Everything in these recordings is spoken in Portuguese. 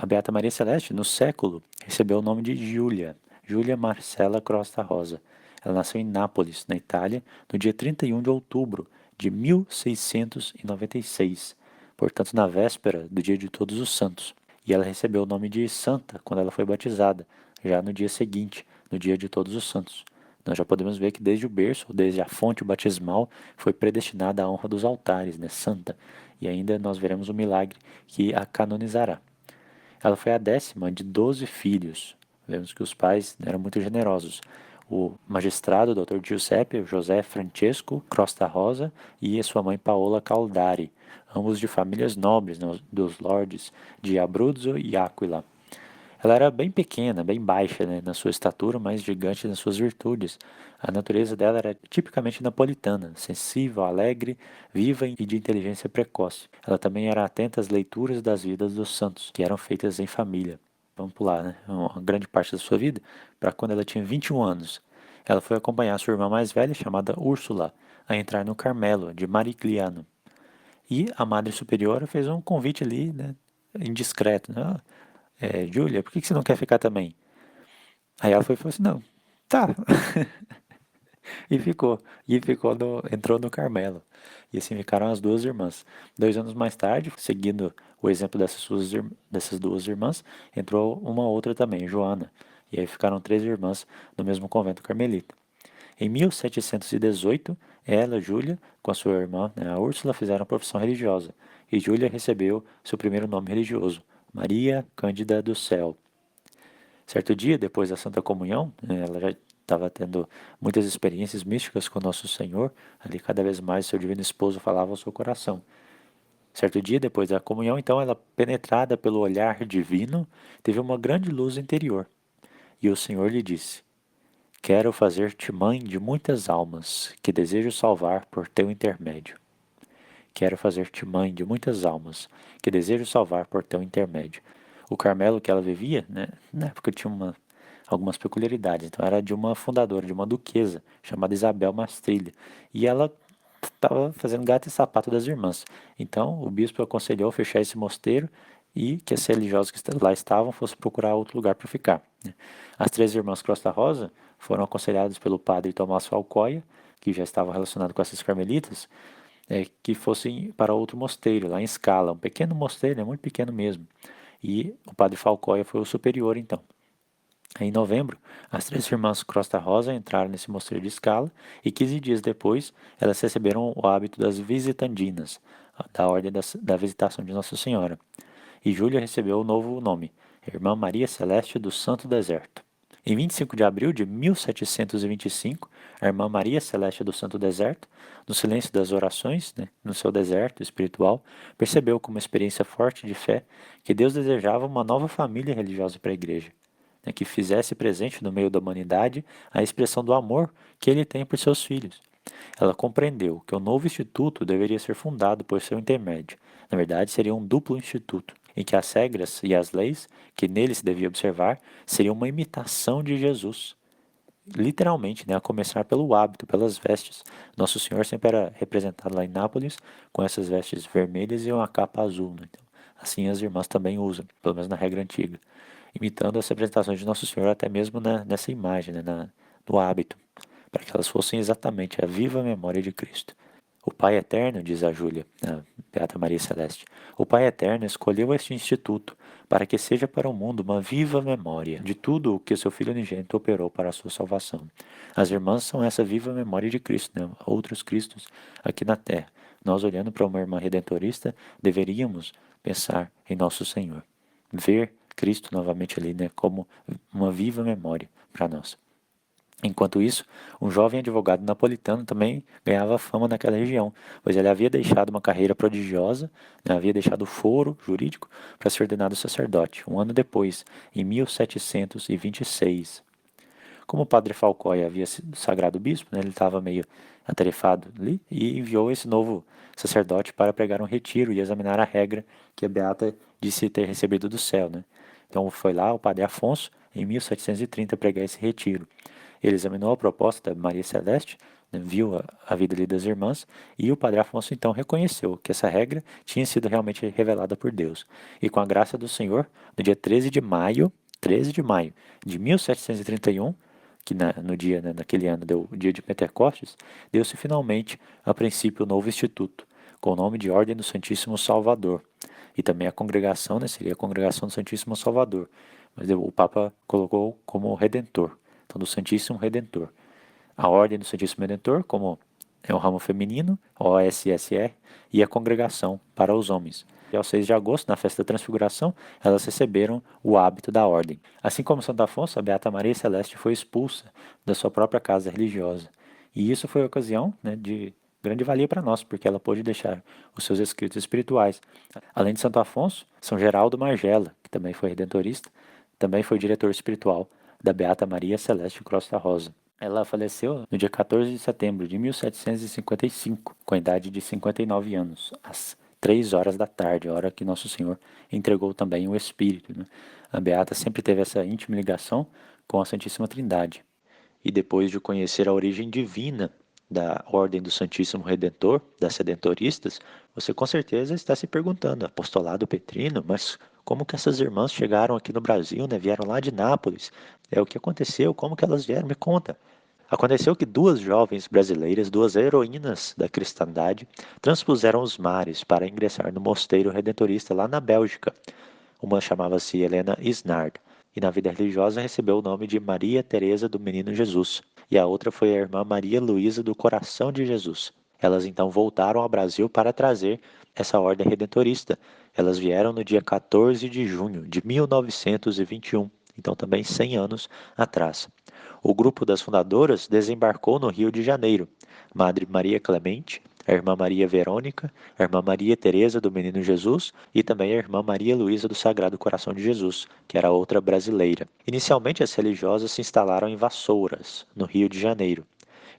A Beata Maria Celeste, no século, recebeu o nome de Júlia, Júlia Marcela Crosta Rosa. Ela nasceu em Nápoles, na Itália, no dia 31 de outubro de 1696, portanto na véspera do dia de Todos os Santos. E ela recebeu o nome de Santa quando ela foi batizada, já no dia seguinte, no dia de Todos os Santos. Nós já podemos ver que desde o berço, desde a fonte batismal, foi predestinada a honra dos altares, né, Santa. E ainda nós veremos o milagre que a canonizará. Ela foi a 10ª de 12 filhos. Vemos que os pais eram muito generosos. O magistrado, Dr. Giuseppe, José Francesco Crosta Rosa, e a sua mãe Paola Caldari, ambos de famílias nobres, né, dos lordes de Abruzzo e Aquila. Ela era bem pequena, bem baixa, né, na sua estatura, mas gigante nas suas virtudes. A natureza dela era tipicamente napolitana, sensível, alegre, viva e de inteligência precoce. Ela também era atenta às leituras das vidas dos santos, que eram feitas em família. Vamos pular, né, uma grande parte da sua vida, para quando ela tinha 21 anos. Ela foi acompanhar sua irmã mais velha, chamada Úrsula, a entrar no Carmelo, de Marigliano. E a Madre Superiora fez um convite ali, né, indiscreto, né? Júlia, por que você não quer ficar também? Aí ela foi e falou assim, não, tá. E ficou. Entrou no Carmelo. E assim ficaram as duas irmãs. 2 anos mais tarde, seguindo o exemplo dessas duas irmãs, entrou uma outra também, Joana. E aí ficaram 3 irmãs no mesmo convento carmelita. Em 1718, ela, Júlia, com a sua irmã, né, a Úrsula, fizeram a profissão religiosa. E Júlia recebeu seu primeiro nome religioso, Maria Cândida do Céu. Certo dia, depois da Santa Comunhão, ela já estava tendo muitas experiências místicas com Nosso Senhor, ali cada vez mais seu divino esposo falava ao seu coração. Certo dia, depois da comunhão, então, ela, penetrada pelo olhar divino, teve uma grande luz interior. E o Senhor lhe disse: Quero fazer-te mãe de muitas almas, que desejo salvar por teu intermédio. Quero fazer-te mãe de muitas almas, que desejo salvar por teu intermédio. O Carmelo que ela vivia, né, na época tinha algumas peculiaridades. Então era de uma fundadora, de uma duquesa, chamada Isabel Mastrilha. E ela estava fazendo gato e sapato das irmãs. Então o bispo aconselhou fechar esse mosteiro e que as religiosas que lá estavam fossem procurar outro lugar para ficar. As 3 irmãs Costa Rosa foram aconselhadas pelo padre Tomás Falcoia, que já estava relacionado com essas carmelitas, que fossem para outro mosteiro, lá em Scala, um pequeno mosteiro, muito pequeno mesmo. E o padre Falcoia foi o superior, então. Em novembro, as 3 irmãs Crosta Rosa entraram nesse mosteiro de Scala e 15 dias depois elas receberam o hábito das visitandinas, da ordem da visitação de Nossa Senhora. E Júlia recebeu o novo nome, Irmã Maria Celeste do Santo Deserto. Em 25 de abril de 1725, a irmã Maria Celeste do Santo Deserto, no silêncio das orações, no seu deserto espiritual, percebeu com uma experiência forte de fé que Deus desejava uma nova família religiosa para a igreja, que fizesse presente no meio da humanidade a expressão do amor que ele tem por seus filhos. Ela compreendeu que o novo instituto deveria ser fundado por seu intermédio. Na verdade, seria um duplo instituto, em que as regras e as leis que nele se devia observar seriam uma imitação de Jesus. Literalmente, a começar pelo hábito, pelas vestes. Nosso Senhor sempre era representado lá em Nápoles com essas vestes vermelhas e uma capa azul. Então, assim as irmãs também usam, pelo menos na regra antiga, imitando as representações de Nosso Senhor até mesmo nessa imagem, no hábito, para que elas fossem exatamente a viva memória de Cristo. O Pai Eterno, diz a Júlia, a Beata Maria Celeste, o Pai Eterno escolheu este instituto para que seja para o mundo uma viva memória de tudo o que seu Filho unigênito operou para a sua salvação. As irmãs são essa viva memória de Cristo, outros Cristos aqui na Terra. Nós, olhando para uma irmã redentorista, deveríamos pensar em nosso Senhor, ver Cristo novamente ali, como uma viva memória para nós. Enquanto isso, um jovem advogado napolitano também ganhava fama naquela região, pois ele havia deixado uma carreira prodigiosa, havia deixado o foro jurídico para ser ordenado sacerdote, um ano depois, em 1726. Como o padre Falcói havia sido sagrado bispo, ele estava meio atarefado ali e enviou esse novo sacerdote para pregar um retiro e examinar a regra que a Beata disse ter recebido do céu. Então foi lá o padre Afonso, em 1730, pregar esse retiro. Ele examinou a proposta da Maria Celeste, né, viu a vida ali das irmãs, e o Padre Afonso então reconheceu que essa regra tinha sido realmente revelada por Deus. E com a graça do Senhor, no dia 13 de maio de 1731, que no dia, né, naquele ano deu o dia de Pentecostes, deu-se finalmente, a princípio, o novo instituto, com o nome de Ordem do Santíssimo Salvador. E também a congregação, né, seria a Congregação do Santíssimo Salvador, mas o Papa colocou como Redentor, então do Santíssimo Redentor. A Ordem do Santíssimo Redentor, como é o ramo feminino, OSSR, e a Congregação para os homens. E aos 6 de agosto, na festa da Transfiguração, elas receberam o hábito da ordem. Assim como Santo Afonso, a Beata Maria Celeste foi expulsa da sua própria casa religiosa. E isso foi ocasião, né, de grande valia para nós, porque ela pôde deixar os seus escritos espirituais. Além de Santo Afonso, São Geraldo Margella, que também foi redentorista, também foi diretor espiritual da Beata Maria Celeste Costa Rosa. Ela faleceu no dia 14 de setembro de 1755, com a idade de 59 anos, às 3 horas da tarde, a hora que Nosso Senhor entregou também o Espírito, né? A Beata sempre teve essa íntima ligação com a Santíssima Trindade. E depois de conhecer a origem divina da Ordem do Santíssimo Redentor, das Redentoristas, você com certeza está se perguntando, apostolado petrino, mas como que essas irmãs chegaram aqui no Brasil, né? Vieram lá de Nápoles? O que aconteceu? Como que elas vieram? Me conta. Aconteceu que duas jovens brasileiras, duas heroínas da cristandade, transpuseram os mares para ingressar no mosteiro redentorista lá na Bélgica. Uma chamava-se Helena Isnard, e na vida religiosa recebeu o nome de Maria Teresa do Menino Jesus, e a outra foi a irmã Maria Luísa do Coração de Jesus. Elas então voltaram ao Brasil para trazer essa ordem redentorista. Elas vieram no dia 14 de junho de 1921, então também 100 anos atrás. O grupo das fundadoras desembarcou no Rio de Janeiro. Madre Maria Clemente, a irmã Maria Verônica, a irmã Maria Teresa do Menino Jesus e também a irmã Maria Luísa do Sagrado Coração de Jesus, que era outra brasileira. Inicialmente as religiosas se instalaram em Vassouras, no Rio de Janeiro,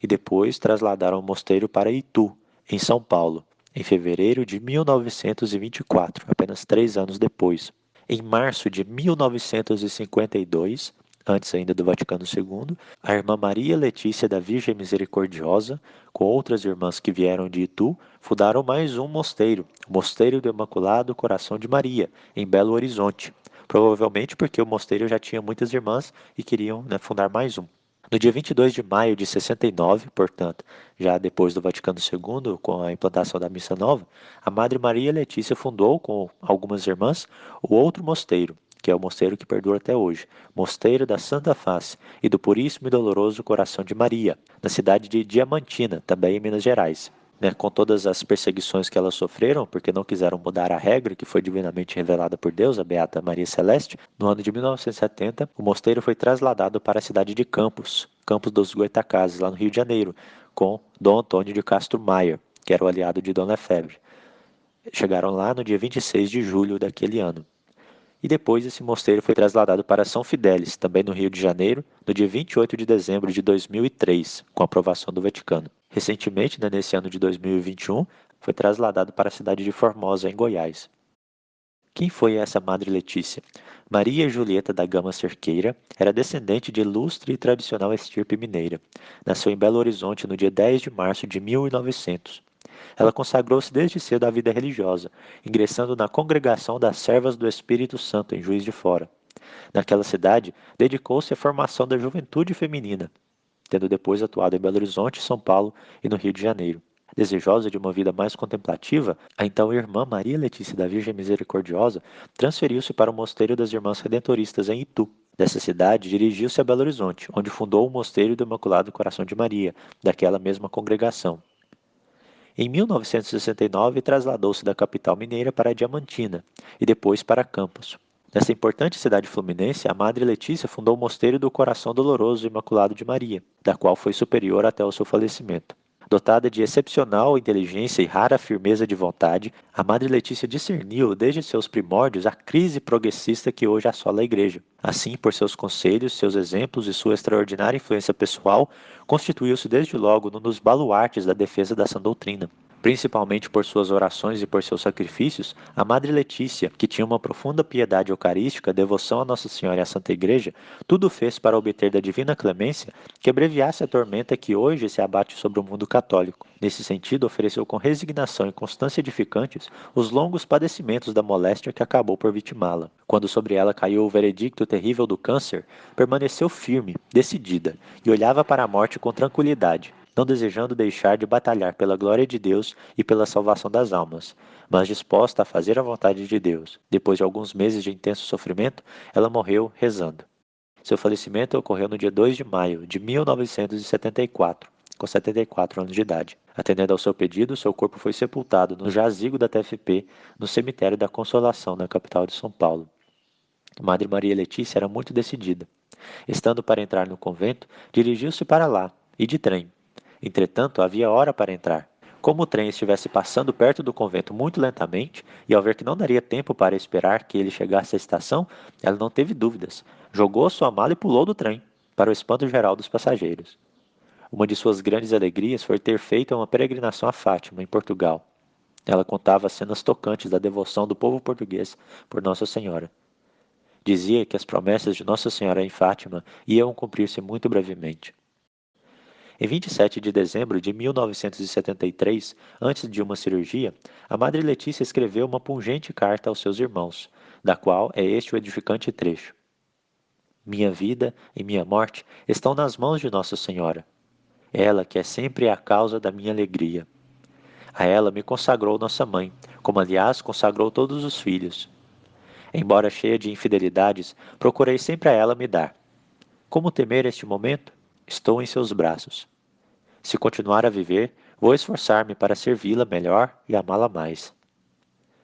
e depois trasladaram o mosteiro para Itu, em São Paulo, em fevereiro de 1924, apenas 3 anos depois. Em março de 1952, antes ainda do Vaticano II, a irmã Maria Letícia da Virgem Misericordiosa, com outras irmãs que vieram de Itu, fundaram mais um mosteiro, o Mosteiro do Imaculado Coração de Maria, em Belo Horizonte. Provavelmente porque o mosteiro já tinha muitas irmãs e queriam, né, fundar mais um. No dia 22 de maio de 69, portanto, já depois do Vaticano II, com a implantação da Missa Nova, a Madre Maria Letícia fundou, com algumas irmãs, o outro mosteiro, que é o mosteiro que perdura até hoje, Mosteiro da Santa Face e do Puríssimo e Doloroso Coração de Maria, na cidade de Diamantina, também em Minas Gerais. Com todas as perseguições que elas sofreram, porque não quiseram mudar a regra que foi divinamente revelada por Deus, a Beata Maria Celeste, no ano de 1970, o mosteiro foi trasladado para a cidade de Campos, Campos dos Goytacazes, lá no Rio de Janeiro, com Dom Antônio de Castro Maier, que era o aliado de Dona Lefebvre. Chegaram lá no dia 26 de julho daquele ano. E depois esse mosteiro foi trasladado para São Fidélis, também no Rio de Janeiro, no dia 28 de dezembro de 2003, com aprovação do Vaticano. Recentemente, né, nesse ano de 2021, foi trasladado para a cidade de Formosa, em Goiás. Quem foi essa Madre Letícia? Maria Julieta da Gama Cerqueira era descendente de ilustre e tradicional estirpe mineira. Nasceu em Belo Horizonte no dia 10 de março de 1900. Ela consagrou-se desde cedo à vida religiosa, ingressando na Congregação das Servas do Espírito Santo, em Juiz de Fora. Naquela cidade, dedicou-se à formação da juventude feminina, tendo depois atuado em Belo Horizonte, São Paulo e no Rio de Janeiro. Desejosa de uma vida mais contemplativa, a então irmã Maria Letícia da Virgem Misericordiosa transferiu-se para o Mosteiro das Irmãs Redentoristas em Itu. Dessa cidade, dirigiu-se a Belo Horizonte, onde fundou o Mosteiro do Imaculado Coração de Maria, daquela mesma congregação. Em 1969, trasladou-se da capital mineira para Diamantina e depois para Campos. Nessa importante cidade fluminense, a Madre Letícia fundou o Mosteiro do Coração Doloroso e Imaculado de Maria, da qual foi superior até o seu falecimento. Dotada de excepcional inteligência e rara firmeza de vontade, a Madre Letícia discerniu desde seus primórdios a crise progressista que hoje assola a Igreja. Assim, por seus conselhos, seus exemplos e sua extraordinária influência pessoal, constituiu-se desde logo num dos baluartes da defesa da sã doutrina. Principalmente por suas orações e por seus sacrifícios, a Madre Letícia, que tinha uma profunda piedade eucarística, devoção a Nossa Senhora e à Santa Igreja, tudo fez para obter da divina clemência que abreviasse a tormenta que hoje se abate sobre o mundo católico. Nesse sentido, ofereceu com resignação e constância edificantes os longos padecimentos da moléstia que acabou por vitimá-la. Quando sobre ela caiu o veredicto terrível do câncer, permaneceu firme, decidida, e olhava para a morte com tranquilidade, não desejando deixar de batalhar pela glória de Deus e pela salvação das almas, mas disposta a fazer a vontade de Deus. Depois de alguns meses de intenso sofrimento, ela morreu rezando. Seu falecimento ocorreu no dia 2 de maio de 1974, com 74 anos de idade. Atendendo ao seu pedido, seu corpo foi sepultado no jazigo da TFP, no cemitério da Consolação, na capital de São Paulo. Madre Maria Letícia era muito decidida. Estando para entrar no convento, dirigiu-se para lá, e de trem. Entretanto, havia hora para entrar. Como o trem estivesse passando perto do convento muito lentamente, e ao ver que não daria tempo para esperar que ele chegasse à estação, ela não teve dúvidas. Jogou sua mala e pulou do trem, para o espanto geral dos passageiros. Uma de suas grandes alegrias foi ter feito uma peregrinação a Fátima, em Portugal. Ela contava cenas tocantes da devoção do povo português por Nossa Senhora. Dizia que as promessas de Nossa Senhora em Fátima iam cumprir-se muito brevemente. Em 27 de dezembro de 1973, antes de uma cirurgia, a Madre Letícia escreveu uma pungente carta aos seus irmãos, da qual é este o edificante trecho. Minha vida e minha morte estão nas mãos de Nossa Senhora. Ela que é sempre a causa da minha alegria. A ela me consagrou nossa mãe, como aliás consagrou todos os filhos. Embora cheia de infidelidades, procurei sempre a ela me dar. Como temer este momento? Estou em seus braços. Se continuar a viver, vou esforçar-me para servi-la melhor e amá-la mais.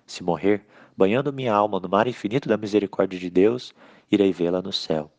Se morrer, banhando minha alma no mar infinito da misericórdia de Deus, irei vê-la no céu.